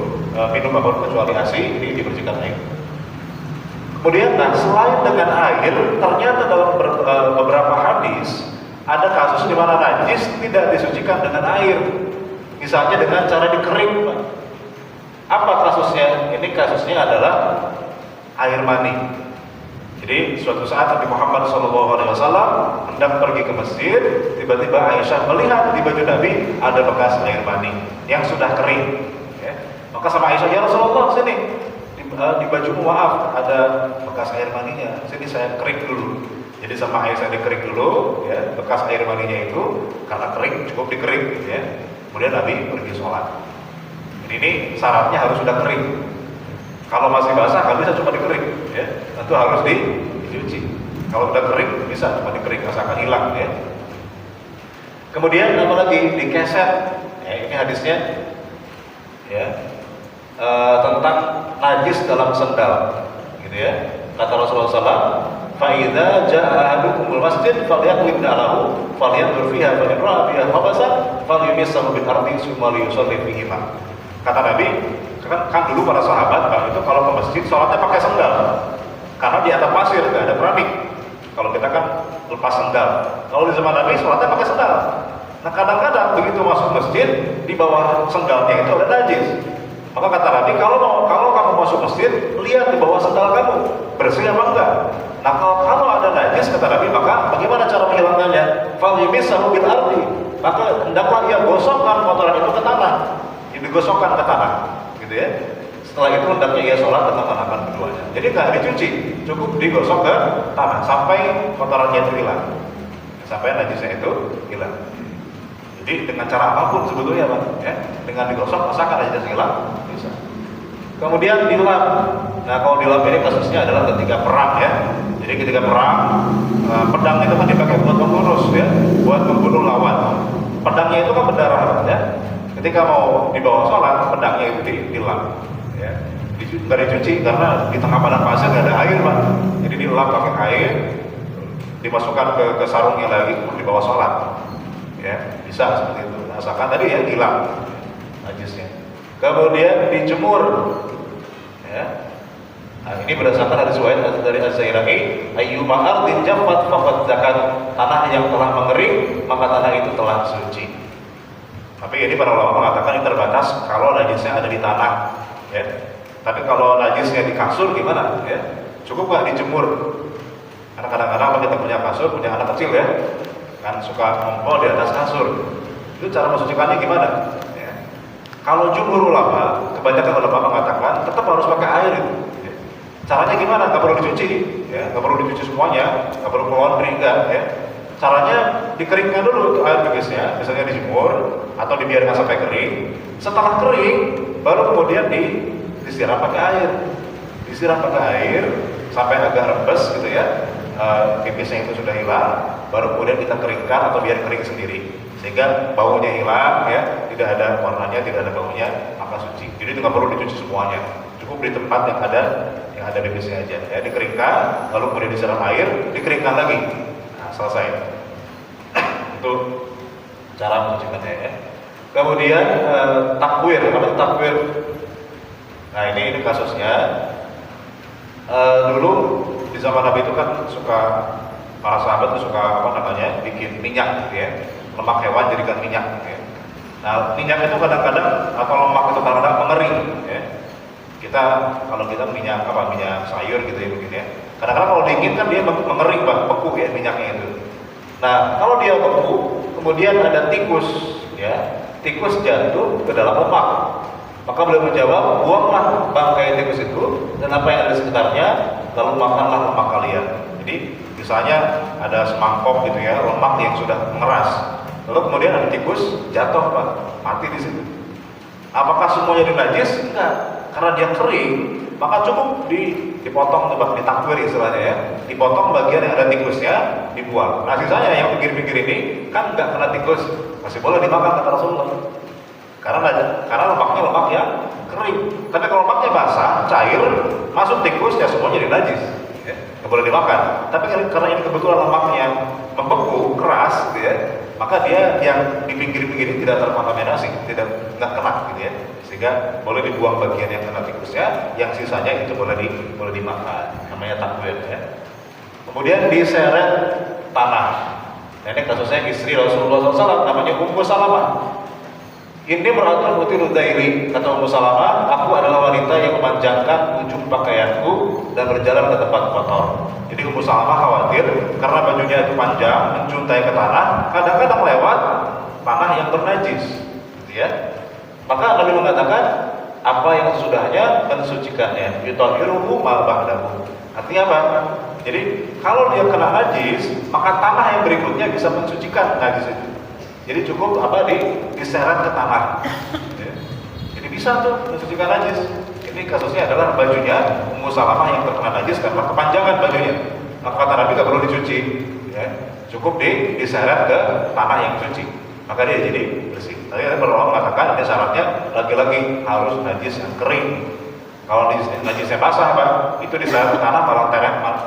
minum apapun kecuali ASI, ini dipercikan air. Kemudian nah selain dengan air, ternyata dalam beberapa hadis ada kasus di mana najis tidak disucikan dengan air, misalnya dengan cara dikering Pak. Apa kasusnya? Ini kasusnya adalah air mani. Jadi suatu saat Nabi Muhammad SAW hendak pergi ke masjid, tiba-tiba Aisyah melihat di baju Nabi ada bekas air mani yang sudah kering. Ya. Maka sama Aisyah, ya Rasulullah sini di bajumu maaf ada bekas air maninya, sini saya kering dulu. Jadi sama Aisyah dikering dulu, ya bekas air maninya itu karena kering cukup dikering. Ya. Kemudian Nabi pergi sholat. Ini syaratnya harus sudah kering. Kalau masih basah nggak bisa cuma dikering, ya. Tentu harus dicuci. Kalau sudah kering bisa cuma dikering, asalkan hilang, ya. Kemudian apa lagi? Dikeset. Ya, ini hadisnya, ya, tentang najis dalam sendal, gitu ya. Kata Rasulullah SAW, "Fa'idza ja'a ahadukumul masjid falyaqlib na'lahu falyanzur fiha fa in ra'a fiha khabasan falyumissahu bil ardi tsumma liyusalli fihi." Kata Nabi, kan dulu para sahabat Pak, itu kalau ke masjid sholatnya pakai sendal, karena di atas pasir nggak ada keramik. Kalau kita kan lepas sendal. Kalau di zaman Nabi sholatnya pakai sendal. Nah kadang-kadang begitu masuk masjid, di bawah sendalnya itu ada najis. Maka kata Nabi, kalau kamu masuk masjid, lihat di bawah sendal kamu bersih apa enggak. Nah kalau ada najis, kata Nabi, maka bagaimana cara menghilangkannya? Falyumissahu bil ardi. Maka hendaklah ia gosokkan kotoran itu ke tanah. Digosokkan ke tanah, gitu ya. Setelah itu hendaknya ia sholat dengan tangan keduanya. Jadi nggak dicuci, cukup digosok ke tanah sampai kotorannya itu hilang, sampai najisnya itu hilang. Jadi dengan cara apapun sebetulnya Pak, ya, dengan digosok asalkan najisnya hilang bisa. kemudian dilap. Nah kalau dilap ini kasusnya adalah ketika perang ya. Jadi ketika perang, pedang itu kan dipakai buat membunuh ya, buat membunuh lawan. Pedangnya itu kan berdarah ya. Ketika mau dibawa sholat, pedangnya itu dilap ya. Nggak dicuci karena di tengah padang pasir nggak ada air Pak. Jadi dilap pakai air, dimasukkan ke sarungnya lagi, dibawa sholat ya, bisa seperti itu. Asalkan tadi ya dilap najisnya. Kemudian dijemur ya. Nah, ini berdasarkan hadis riwayat dari Az-Zairaqi, ayyuma ardin jaffat faqad zakat. Tanah yang telah mengering, maka tanah itu telah suci. Tapi ini para ulama mengatakan ini terbatas kalau najisnya ada di tanah ya. Tapi kalau najisnya di kasur gimana ya? Cukup nggak dijemur? Karena kadang-kadang kita punya kasur, punya anak kecil ya, kan suka ngumpul di atas kasur. Itu cara mensucikannya gimana? Ya. Kalau jumhur ulama, kebanyakan ulama mengatakan tetap harus pakai air itu. Ya. Caranya gimana? Nggak perlu dicuci, ya, nggak perlu dicuci semuanya, nggak perlu laundry enggak, ya. Caranya dikeringkan dulu air begisnya, misalnya dijemur atau dibiarkan sampai kering. Setelah kering, baru kemudian disiram pakai air, disiram pakai air sampai agak rembes gitu ya. Pipisnya itu sudah hilang, baru kemudian kita keringkan atau biar kering sendiri sehingga baunya hilang ya, tidak ada warnanya, tidak ada baunya, maka suci. Jadi itu nggak perlu dicuci semuanya, cukup di tempat yang ada pipisnya aja ya, dikeringkan lalu kemudian disiram air, dikeringkan lagi, nah, selesai. Itu cara mencucikannya ya. Kemudian takwir, apa takwir? Nah ini kasusnya. Dulu di zaman Nabi itu kan suka, para sahabat itu suka bikin minyak gitu ya, lemak hewan jadikan minyak gitu ya. Nah minyak itu kadang-kadang atau lemak itu kadang-kadang mengering ya. Kita kalau kita minyak sayur gitu ya mungkin ya, kadang-kadang kalau dingin kan dia mengering beku ya minyaknya itu. Nah kalau dia beku kemudian ada tikus ya, tikus jatuh ke dalam lemak, maka beliau menjawab, buanglah bangkai tikus itu dan apa yang ada di sekitarnya, lalu makanlah lemak kalian. Jadi misalnya ada semangkok gitu ya, lemak yang sudah mengeras, lalu kemudian ada tikus jatuh Pak, mati di situ. Apakah semuanya najis? Enggak, karena dia kering, maka cukup dipotong tuh Pak, ditakwir istilahnya ya, dipotong bagian yang ada tikusnya, dibuang. Nah sisanya yang pinggir-pinggir ini kan nggak kena tikus, masih boleh dimakan kata Rasulullah. Karena lemaknya lemak yang kering. Tapi kalau lemaknya basah, cair, masuk tikus ya semuanya jadi najis. Ya, nggak boleh dimakan. Tapi karena ini kebetulan lemaknya membeku, keras, gitu ya, maka dia yang di pinggir-pinggir ini tidak terkontaminasi, nggak kena, gitu ya. Sehingga boleh dibuang bagian yang kena tikusnya, yang sisanya itu boleh dimakan. Namanya takwir. Ya. Kemudian diseret tanah. Nah, ini kasusnya istri Rasulullah SAW, namanya Ummu Salamah. Ini beratun utilu dairi, kata Ummu Salamah, aku adalah wanita yang memanjangkan ujung pakaianku dan berjalan ke tempat kotor. Jadi Ummu Salamah khawatir karena bajunya itu panjang, menjuntai ke tanah, kadang-kadang lewat tanah yang bernajis, gitu ya. Maka Nabi mengatakan apa yang sesudahnya mensucikannya, yutahhiruhu ma ba'dahu. Artinya apa? Jadi kalau dia kena najis, maka tanah yang berikutnya bisa mensucikan najis itu. Jadi cukup diseret ke tanah. Ya. Jadi bisa tuh mensucikan najis. Ini kasusnya adalah bajunya Ummu Salamah yang terkena najis karena kepanjangan bajunya. Maka kata Nabi nggak perlu dicuci, ya. Cukup diseret ke tanah yang suci. Maka dia jadi bersih. Tadi para ulama mengatakan ada syaratnya lagi-lagi harus najis yang kering. Kalau najisnya basah Pak, itu diseret ke tanah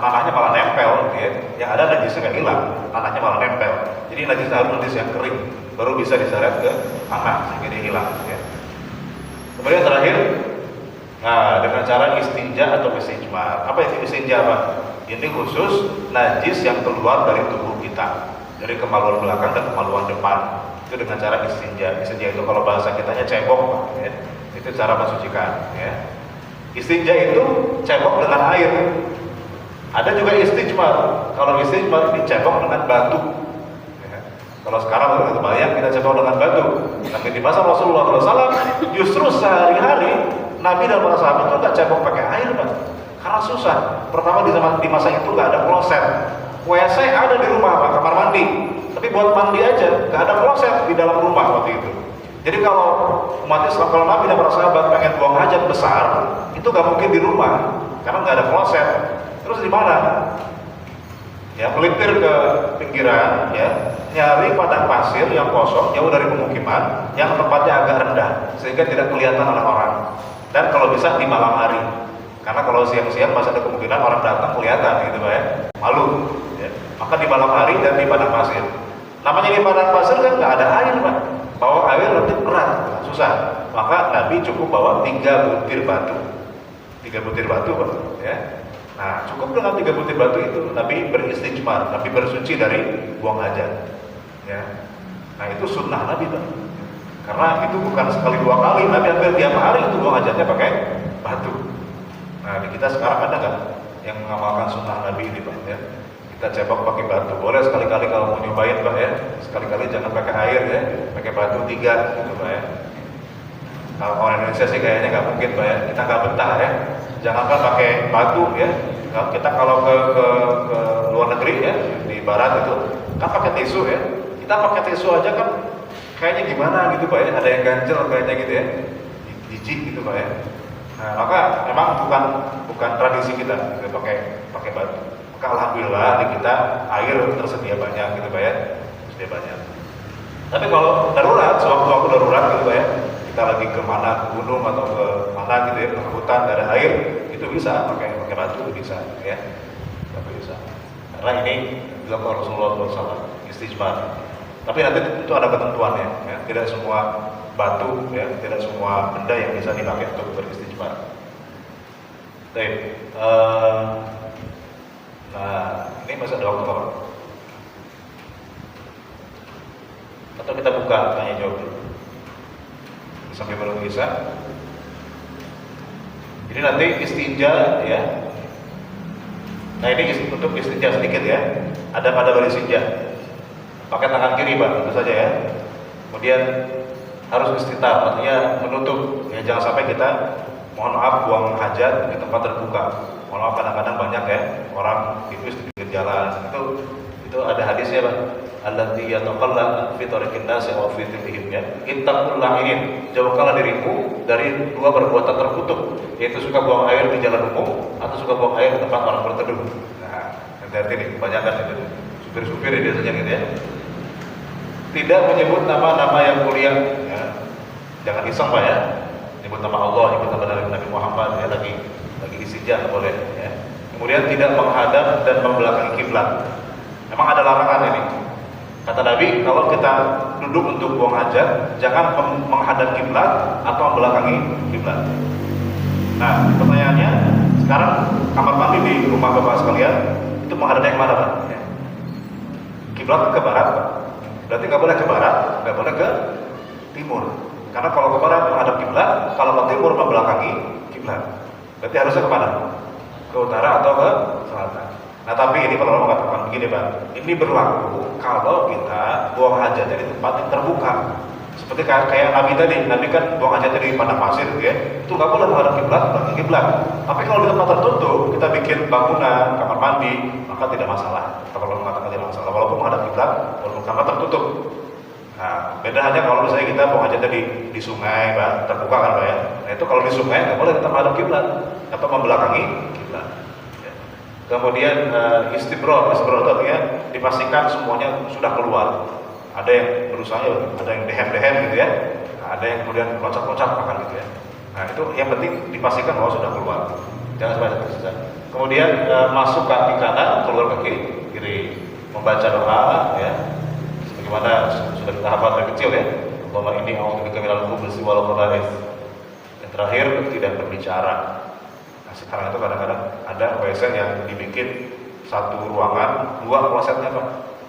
tanahnya malah nempel, gitu ya. Yang ada najisnya nggak hilang, tanahnya malah nempel. Jadi najisnya harus najis yang kering, baru bisa diseret ke tanah sehingga dia hilang. Ya. Kemudian terakhir, nah dengan cara istinja atau istijmar. Apa itu istinja Pak? Ini khusus najis yang keluar dari tubuh kita, dari kemaluan belakang dan kemaluan depan. Itu dengan cara istinja. Istinja itu kalau bahasa kitanya cebok Pak. Ya. Itu cara mensucikan. Ya. Istinja itu cebok dengan air. Ada juga istijmar. Kalau istijmar ini cebok dengan batu. Ya. Kalau sekarang baru kebayang kita cebok dengan batu. Tapi di masa Rasulullah SAW justru sehari-hari Nabi dan para sahabat itu nggak cebok pakai air Pak. Karena susah. Pertama di masa itu nggak ada kloset. WC ada di rumah Pak, kamar mandi. Tapi buat mandi aja, nggak ada kloset di dalam rumah waktu itu. Jadi kalau umat Islam, kalau Nabi dan para sahabat pengen buang hajat besar, itu gak mungkin di rumah, karena nggak ada kloset. Terus di mana? Ya, melipir ke pinggiran, ya, nyari padang pasir yang kosong, jauh dari pemukiman, yang tempatnya agak rendah, sehingga tidak kelihatan oleh orang. Dan kalau bisa di malam hari, karena kalau siang-siang masih ada kemungkinan orang datang kelihatan, gitu Pak ya, malu. Ya. Maka di malam hari dan di padang pasir. Namanya di padang pasir kan nggak ada air Pak. Bawa air lebih berat, susah. Maka Nabi cukup bawa 3 butir batu. 3 butir batu Pak, ya. Nah, cukup dengan 3 butir batu itu Nabi beristijmar, Nabi bersuci dari buang hajat. Ya. Nah, itu sunnah Nabi Pak. Karena itu bukan sekali 2 kali, Nabi hampir tiap hari itu buang hajatnya pakai batu. Nah, di kita sekarang ada nggak yang mengamalkan sunnah Nabi ini Pak? Ya. Kita cebok pakai batu, boleh sekali-kali kalau mau nyobain Pak ya, sekali-kali jangan pakai air ya, pakai batu 3 gitu Pak ya. Kalau orang Indonesia sih kayaknya nggak mungkin Pak ya, kita nggak betah ya, jangankan pakai batu ya. Kita kalau ke luar negeri ya, di barat itu kan pakai tisu ya, kita pakai tisu aja kan kayaknya gimana gitu Pak ya, ada yang ganjel kayaknya gitu ya, jijik gitu Pak ya. Nah, maka memang bukan tradisi kita pakai batu. Maka alhamdulillah di kita air tersedia banyak gitu Pak ya, tersedia banyak. Tapi kalau darurat, sewaktu-waktu darurat gitu Pak ya, kita lagi ke mana, ke gunung atau ke mana gitu ya, ke hutan nggak ada air, itu bisa pakai batu bisa ya, batu bisa. Karena ini dilakukan Rasulullah SAW istijmar. Tapi nanti itu ada ketentuannya, ya. Tidak semua batu, ya, tidak semua benda yang bisa dipakai untuk beristijmar. Baik. Nah, ini masih ada waktu Pak? Atau kita buka tanya jawab dulu sampai baru bisa. Jadi nanti istinja ya. Nah ini untuk istinja sedikit ya. Ada pada baris istinja. Pakai tangan kiri Pak, tentu saja ya. Kemudian harus istitar, artinya menutup. Ya, jangan sampai kita mohon maaf buang hajat di tempat terbuka. Mohon maaf kadang-kadang banyak ya orang pipis di pinggir jalan. Itu ada hadisnya Pak. Allati yataqalla fi tariqin nasi wa fi tilhim ya. Ittaqul la'inin. Jauhkanlah dirimu dari 2 perbuatan terkutuk, yaitu suka buang air di jalan umum atau suka buang air di tempat orang berteduh. Nah, hati-hati nih, kebanyakan itu supir-supir biasanya gitu ya. Tidak menyebut nama-nama yang mulia ya. Jangan iseng Pak ya. Nyebut nama Allah, nyebut nama Nabi Muhammad ya, lagi istinja boleh ya. Kemudian tidak menghadap dan membelakangi kiblat. Memang ada larangan ini. Kata Nabi, kalau kita duduk untuk buang hajat, jangan menghadap kiblat atau membelakangi kiblat. Nah, pertanyaannya, sekarang kamar mandi di rumah Bapak sekalian itu menghadapnya ke mana Pak? Kiblat ke barat Pak. Berarti nggak boleh ke barat, nggak boleh ke timur. Karena kalau ke barat menghadap kiblat, kalau ke timur membelakangi kiblat. Berarti harusnya ke mana? Ke utara atau ke selatan. Nah tapi ini para ulama mengatakan begini Pak, ini berlaku kalau kita buang hajatnya di tempat yang terbuka. Seperti kayak Nabi tadi, Nabi kan buang hajatnya di padang pasir gitu ya, itu nggak boleh menghadap kiblat, belakang kiblat. Tapi kalau di tempat tertutup, kita bikin bangunan, kamar mandi, maka tidak masalah. Para ulama mengatakan tidak masalah, walaupun menghadap kiblat, walaupun kamar tertutup. Nah, beda hanya kalau misalnya kita buang hajatnya di sungai, Pak, terbuka kan Pak ya. Nah itu kalau di sungai nggak boleh kita menghadap kiblat atau membelakangi kiblat. Kemudian istibro itu artinya dipastikan semuanya sudah keluar. Ada yang berusaha, ada yang dehem gitu ya. Nah, ada yang kemudian loncat-loncat makan gitu ya. Nah itu yang penting dipastikan bahwa sudah keluar. Jangan sampai tersisa. Kemudian masuk kaki kanan, keluar kaki kiri. Membaca doa ya. Sebagaimana sudah kita hafal dari kecil ya. Allahumma inni a'udzubika minal khubuthi wal khaba'ith. Yang terakhir tidak berbicara. Sekarang itu kadang-kadang ada WC yang dibikin satu ruangan, 2 klosetnya Pak,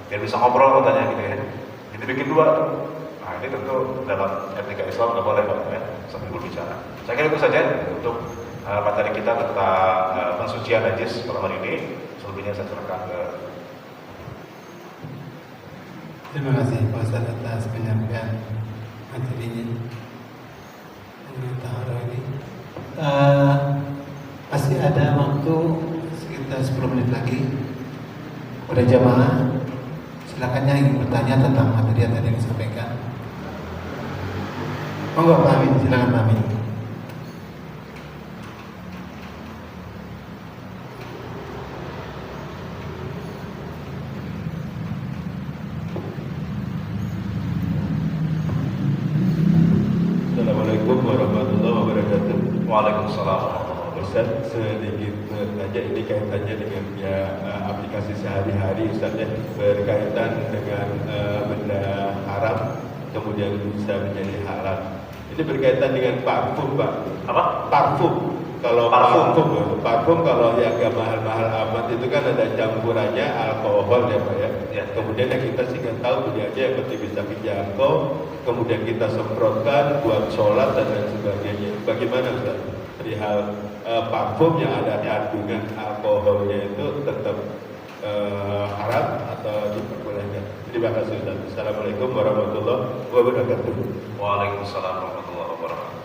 biar bisa ngobrol katanya gitu ya. Jadi bikin 2 tuh. Nah ini tentu dalam etika Islam nggak boleh Pak ya, sambil berbicara. Saya kira itu saja untuk materi kita tentang pensucian najis pada hari ini. Selebihnya saya serahkan ke. Terima kasih Pak Ustaz atas penyampaian materinya. Ini masih ada waktu sekitar 10 menit lagi. Pada jamaah, silakan yang ingin bertanya tentang materi yang tadi disampaikan. Monggo Pak Amin, silakan Pak Amin. Assalamualaikum warahmatullahi wabarakatuh. Waalaikumsalam. Ustaz, sedikit bertanya, ini kaitannya dengan aplikasi sehari-hari Ustaz ya, berkaitan dengan benda haram kemudian bisa menjadi halal. Ini berkaitan dengan parfum Pak. Apa? Parfum. Kalau Parfum. parfum kalau yang agak mahal-mahal amat itu kan ada campurannya alkohol ya Pak ya. Ya. Kemudian yang kita sih nggak tahu dia aja yang penting bisa dijangkau, kemudian kita semprotkan buat sholat dan lain sebagainya. Bagaimana Ustaz? Perihal parfum yang ada kandungan alkoholnya itu tetap haram atau diperbolehkan? Terima kasih Ustaz. Assalamualaikum warahmatullahi wabarakatuh. Waalaikumsalam warahmatullahi wabarakatuh.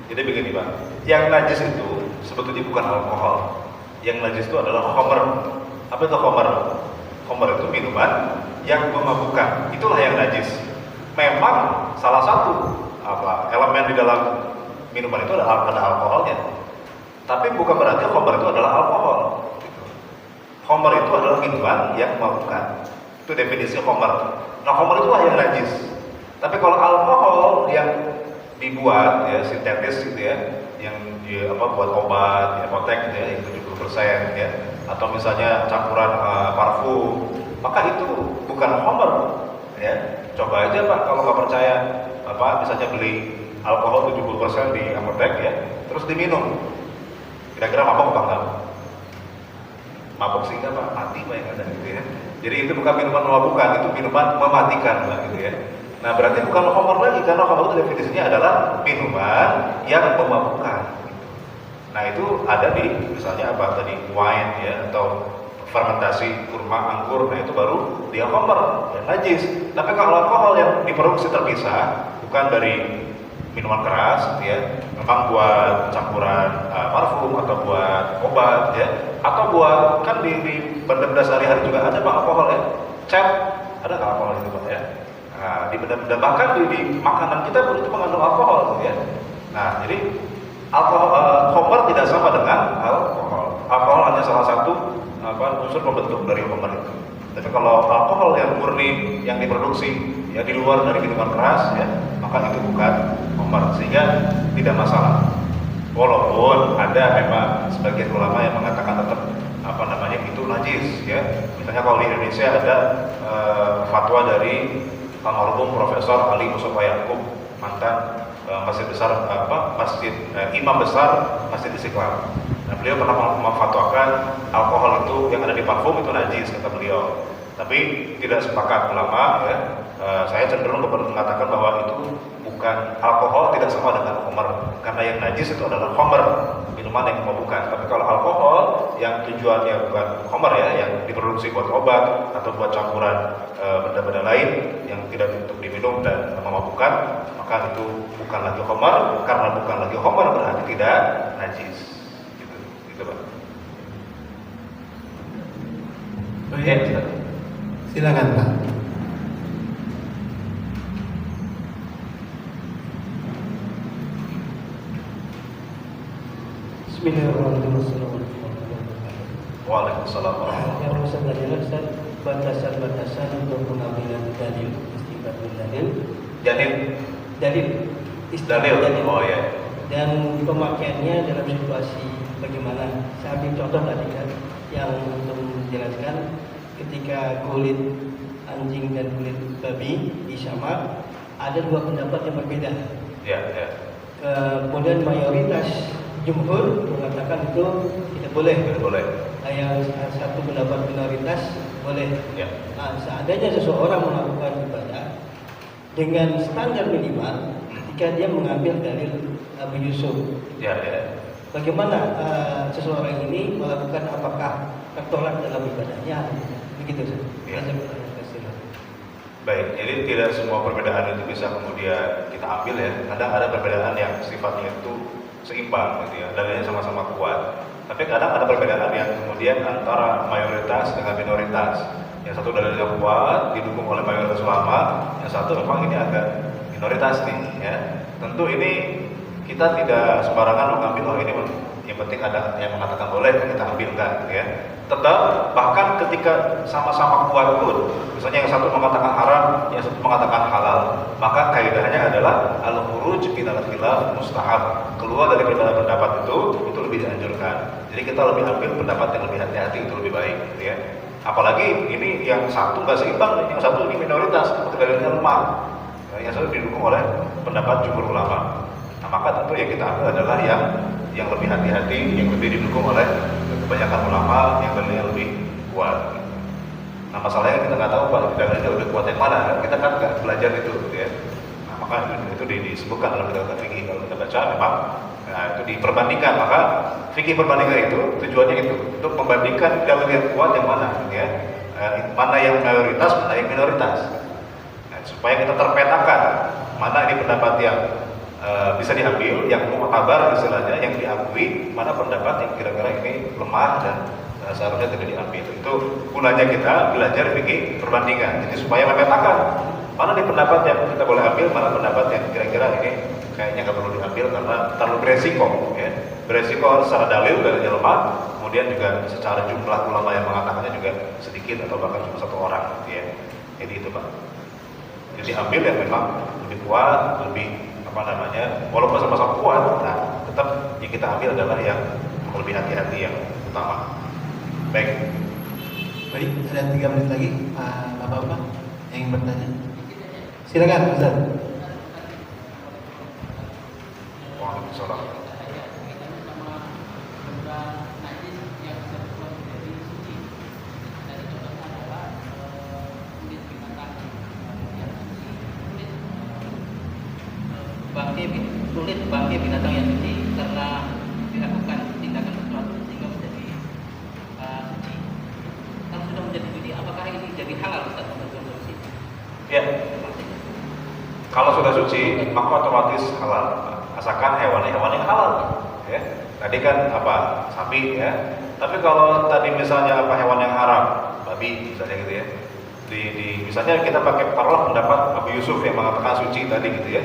Jadi begini Pak, yang najis itu sebetulnya bukan alkohol. Yang najis itu adalah khamr. Apa itu khamr? Khamr itu minuman yang memabukkan. Itulah yang najis. Memang salah satu elemen di dalam minuman itu ada alkoholnya. Tapi bukan berarti khamr itu adalah alkohol. Khamr itu adalah minuman yang memabukkan. Itu definisi khamr. Nah, khamr itulah yang najis. Tapi kalau alkohol yang dibuat ya sintetis gitu ya, yang buat obat, ya, apotek gitu ya, yang 70% ya, atau misalnya campuran parfum, maka itu bukan khamr ya. Coba aja Pak, kalau nggak percaya misalnya beli alkohol 70% di apotek ya, terus diminum, kira-kira mabok apa enggak? Mabok sih enggak Pak, mati Pak yang ada gitu ya. Jadi itu bukan minuman memabukkan, itu minuman mematikan Pak gitu ya. Nah berarti bukan khamr lagi, karena khamr itu definisinya adalah minuman yang memabukkan. Nah itu ada di misalnya wine ya, atau fermentasi kurma, anggur, nah itu baru dia khamr, yang najis. Tapi kalau alkohol yang diproduksi terpisah, bukan dari minuman keras gitu ya, memang buat campuran parfum atau buat obat ya, atau buat kan di benda-benda sehari-hari juga ada Pak alkohol ya, cat ada nggak alkohol itu Pak ya? Nah, di benda-benda bahkan di makanan kita pun itu mengandung alkohol gitu ya. Nah, jadi alkohol khamr tidak sama dengan alkohol. Alkohol hanya salah satu unsur pembentuk dari khamr itu. Tapi kalau alkohol yang murni yang diproduksi ya di luar dari minuman keras ya, maka itu bukan khamr, sehingga tidak masalah. Walaupun ada memang sebagian ulama yang mengatakan tetap itu najis ya. Misalnya kalau di Indonesia ada fatwa dari almarhum Profesor Ali Mustafa Yakub, mantan masjid besar imam besar Masjid Istiqlal. Nah, beliau pernah memfatwakan alkohol itu yang ada di parfum itu najis kata beliau. Tapi tidak sepakat ulama ya. Saya cenderung mengatakan bahwa itu bukan alkohol, tidak sama dengan khamr, karena yang najis itu adalah khamr, minuman yang memabukkan. Tapi kalau alkohol yang tujuannya bukan khamr ya, yang diproduksi buat obat atau buat campuran benda-benda lain yang tidak untuk diminum dan memabukkan, maka itu bukan lagi khamr. Karena bukan lagi khamr berarti tidak najis. Gitu Pak. Ya, silakan Pak. Bismillahirrahmanirrahim. Waalaikumsalam warahmatullahi Yang bisa belajar Ustaz, batasan-batasan untuk pengambilan dalil, istiqamah dalil, dalil, dalil. Oh ya. dan pemakaiannya dalam situasi bagaimana. Saya ambil contoh tadi kan, yang untuk menjelaskan ketika kulit anjing dan kulit babi disamak, ada dua pendapat yang berbeda. Ya. Kemudian mayoritas jumhur mengatakan itu tidak boleh. Boleh. Yang satu pendapat minoritas boleh. Ya. Nah, seandainya seseorang melakukan ibadah dengan standar minimal, ketika dia mengambil dalil Abu Yusuf, Ya. bagaimana seseorang ini melakukan, apakah tertolak dalam ibadahnya? Begitu saja. Ya. Baik, jadi tidak semua perbedaan itu bisa kemudian kita ambil ya. Kadang ada perbedaan yang sifatnya itu seimbang gitu ya, dalilnya sama-sama kuat. Tapi kadang ada perbedaan yang kemudian antara mayoritas dengan minoritas. Yang satu dalilnya kuat, didukung oleh mayoritas ulama, yang satu memang ini agak minoritas nih ya. tentu ini kita tidak sembarangan mengambil, oh ini yang penting ada yang mengatakan boleh kita ambilkan, ya. Tetap bahkan ketika sama-sama kuat pun, misalnya yang satu mengatakan haram, yang satu mengatakan halal, maka kaidahnya adalah al-khuruj minal khilaf mustahab. Keluar dari perbedaan pendapat itu lebih dianjurkan. Jadi kita lebih ambil pendapat yang lebih hati-hati, itu lebih baik, gitu ya. Apalagi ini yang satu nggak seimbang, yang satu ini minoritas, dalilnya lemah, yang satu didukung oleh pendapat jumhur ulama. Nah, maka tentu yang kita ambil adalah yang lebih hati-hati, yang lebih didukung oleh kebanyakan ulama, yang dalilnya lebih kuat. Nah, masalahnya kita nggak tahu Pak, dalilnya lebih kuat yang mana, kita kan nggak belajar itu, gitu ya. Nah, maka itu disebutkan dalam kitab fikih, kalau kita baca memang, nah itu diperbandingkan. Maka fikih perbandingan itu tujuannya itu untuk membandingkan dalil yang kuat yang mana, gitu ya. Mana yang mayoritas, mana yang minoritas. Nah, supaya kita terpetakan mana ini pendapat yang bisa diambil, yang mu'tabar istilahnya, yang diakui, mana pendapat yang kira-kira ini lemah dan seharusnya tidak diambil. Itu gunanya kita belajar fikih perbandingan. Jadi supaya memetakan mana nih pendapat yang kita boleh ambil, mana pendapat yang kira-kira ini kayaknya nggak perlu diambil karena terlalu beresiko, ya. Beresiko secara dalilnya lemah, kemudian juga secara jumlah ulama yang mengatakannya juga sedikit atau bahkan cuma satu orang, ya. Jadi itu Pak. Jadi ambil yang memang lebih kuat, lebih walaupun sama-sama kuat, nah tetap yang kita ambil adalah yang lebih hati-hati, yang utama. Baik, ada 3 menit lagi, Bapak-bapak yang ingin bertanya. Silakan, Ustaz. Waalaikumsalam. Kulit bangkai binatang yang suci karena dilakukan tindakan sesuatu sehingga menjadi suci. Kalau sudah menjadi suci, apakah ini jadi halal Ustaz untuk konsumsi? Ya. Kalau sudah suci, maka otomatis halal. Asalkan hewan-hewan yang halal, ya. Tadi kan sapi, ya. Tapi kalau tadi misalnya hewan yang haram, babi misalnya gitu ya. Misalnya kita pakai taruhlah pendapat Abu Yusuf yang mengatakan suci tadi gitu ya.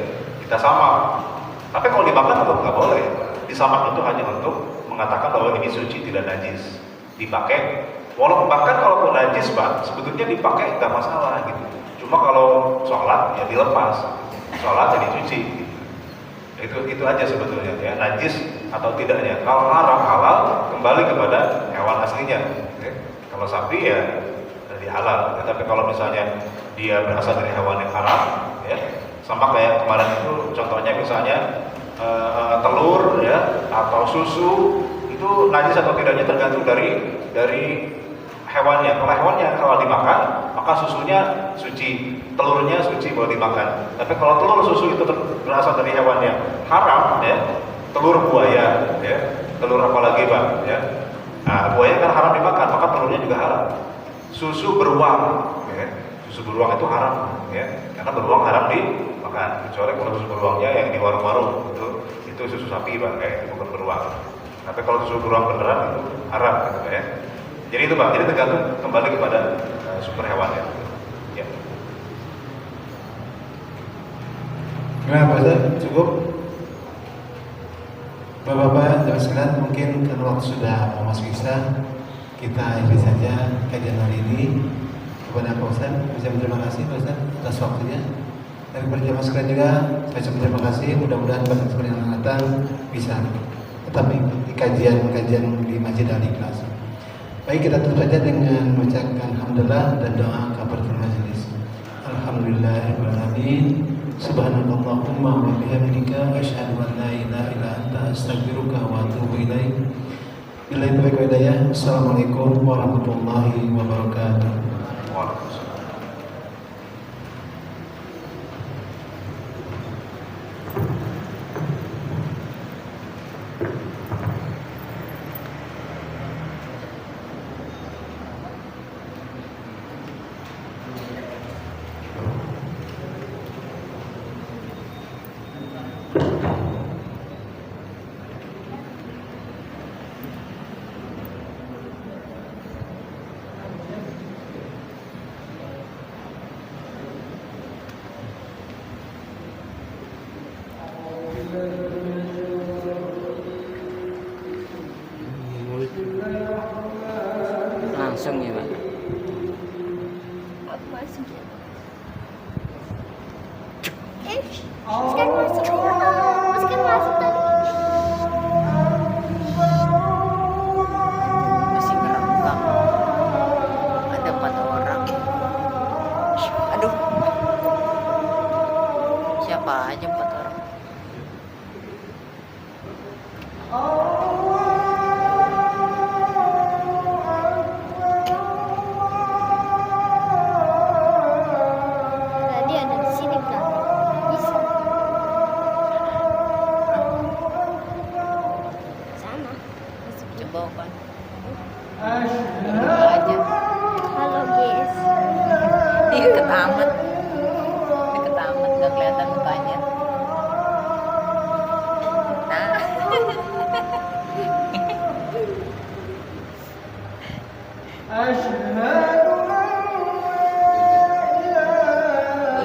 Kita sama. Tapi kalau dimakan atau nggak boleh. Disamak itu hanya untuk mengatakan bahwa ini suci, tidak najis. Dipakai, walaupun bahkan kalaupun najis Pak, sebetulnya dipakai nggak masalah gitu. Cuma kalau sholat ya dilepas, sholat jadi cuci. Itu aja sebetulnya ya, najis atau tidaknya. Kalau haram halal kembali kepada hewan aslinya. Ya. Kalau sapi ya jadi halal. Ya, tapi kalau misalnya dia berasal dari hewan yang haram, ya. Sama kayak kemarin itu contohnya misalnya telur ya atau susu itu najis atau tidaknya tergantung dari hewannya. Kalau hewannya kalau dimakan maka susunya suci, telurnya suci boleh dimakan. Tapi kalau telur susu itu berasal dari hewan yang haram ya, telur buaya ya, telur apa lagi Pak ya. Nah, buaya kan haram dimakan, maka telurnya juga haram. Susu beruang ya. Susu beruang itu haram ya, karena beruang haram dimakan, kecuali kalau susu beruangnya yang di warung-warung itu susu sapi Pak, bukan beruang. Tapi kalau susu beruang beneran itu haram gitu ya. Jadi itu Pak, jadi tergantung kembali kepada sumber hewannya. Ya. Gimana Pak Ustaz? Cukup? Bapak-bapak, jamaah sekalian, mungkin karena waktu sudah mau masuk isya, kita akhiri saja kajian hari ini. Kepada Pak Ustaz, saya berterima kasih Pak Ustaz atas waktunya. Dan kepada jamaah sekalian juga, saya ucapkan terima kasih. Mudah-mudahan pada kesempatan yang akan datang bisa tetap mengikuti kajian-kajian di Masjid Al-Ikhlas. Baik, kita tutup saja dengan mengucapkan alhamdulillah dan doa kafaratul majelis. Alhamdulillahirrahmanirrahim. Subhanallahumma wa bihamdika asyhadu an la ilaha illa anta astaghfiruka wa atubu ilaik. Billahi taufiq wal hidayah. Assalamualaikum warahmatullahi wabarakatuh. Waalaikumsalam. langsung gimana? Aku masuk ya. Sekarang masuk. Sekarang masuk tadi. Masih merekam. Ada 4 orang. Aduh. Siapa aja 4 orang? Tadi ada di sini kan? Bisa. Sana. Masuk. Coba kan. Coba aja. Halo guys. Deket amat. Deket amat gak kelihatan mukanya. Nah.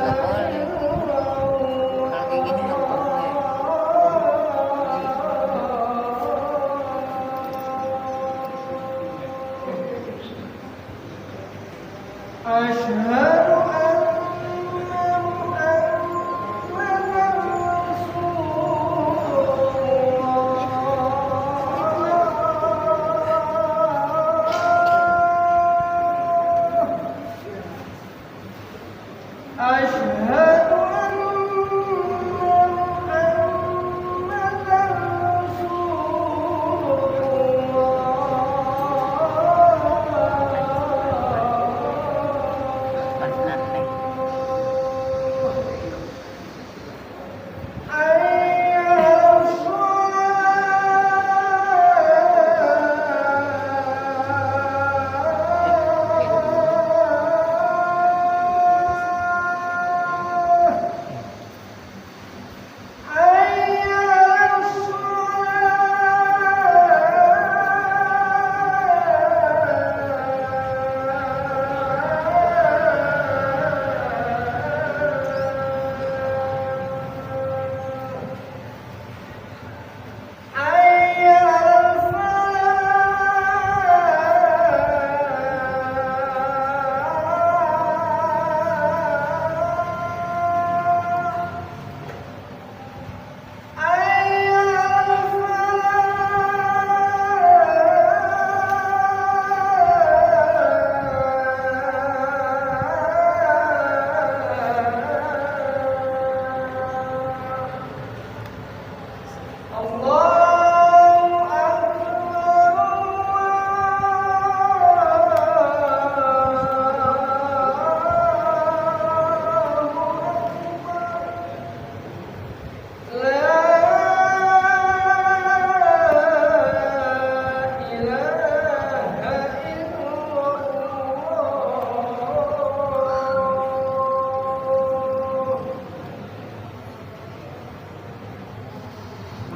Gak boleh. Kalau kayak gini gak boleh. Benar nih.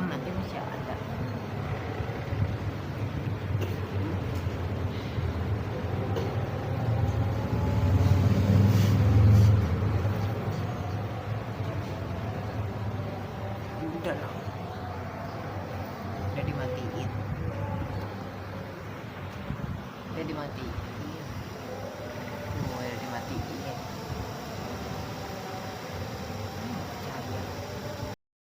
Nanti masih ada. Udah lah. Udah dimatiin. Udah dimatiin.